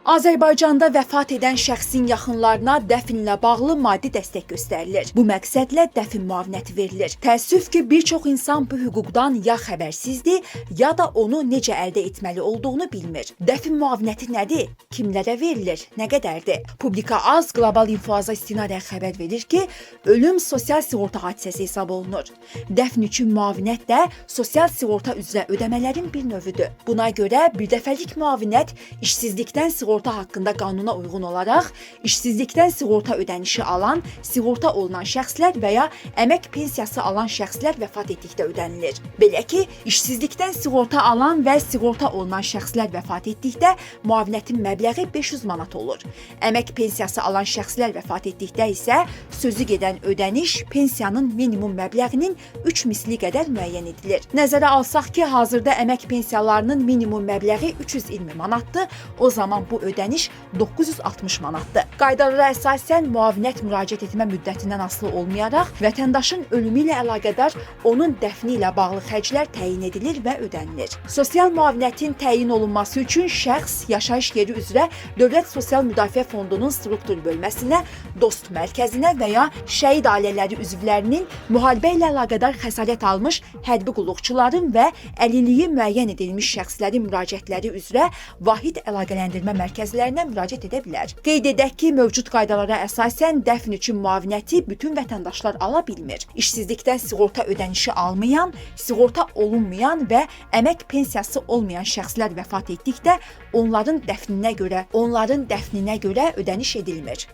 Azərbaycanda vəfat edən şəxsin yaxınlarına dəfinlə bağlı maddi dəstək göstərilir. Bu məqsədlə dəfn müavinəti verilir. Təəssüf ki, bir çox insan bu hüquqdan ya xəbərsizdir, ya da onu necə əldə etməli olduğunu bilmir. Dəfn müavinəti nədir? Kimlərə verilir? Nə qədərdir? Publika Az Qlobal İnfoaza istinadən xəbər verir ki, ölüm sosial sığorta hadisəsi hesab olunur. Dəfn üçün müavinət də sosial sığorta üzrə ödəmələrin bir növüdür. Buna görə birdəfəlik müavinət işsizlikdən sığorta haqqında qanuna uyğun olaraq işsizlikdən sığorta ödənişi alan, sığorta olunan şəxslər və ya əmək pensiyası alan şəxslər vəfat etdikdə ödənilir. Belə ki, işsizlikdən sığorta alan və sığorta olunan şəxslər vəfat etdikdə müavinətin məbləği 500 manat olur. Əmək pensiyası alan şəxslər vəfat etdikdə isə sözü gedən ödəniş pensiyanın minimum məbləğinin 3 misli qədər müəyyən edilir. Nəzərə alsaq ki, hazırda əmək pensiyalarının minimum məbləği 320 manatdır, o zaman bu ödəniş 960 manatdır. Qaydalara əsasən müavinət müraciət etmə müddətindən asılı olmayaraq vətəndaşın ölümü ilə əlaqədar onun dəfni ilə bağlı xərclər təyin edilir və ödənilir. Sosial müavinətin təyin olunması üçün şəxs yaşayış yeri üzrə Dövlət Sosial Müdafiə Fondunun struktur bölməsinə, dost mərkəzinə və ya şəhid ailələri üzvlərinin müharibə ilə əlaqədar xəsarət almış hərbi qulluqçuların və əlilliyi müəyyən edilmiş şəxslərin müraciətləri üzrə vahid əlaqələndirmə mərkəzlərinə müraciət edə bilər. Qeyd edək ki, mövcud qaydalara əsasən dəfn üçün müavinəti bütün vətəndaşlar ala bilmir. İşsizlikdən sığorta ödənişi almayan, sığorta olunmayan və əmək pensiyası olmayan şəxslər vəfat etdikdə onların dəfninə görə ödəniş edilmir.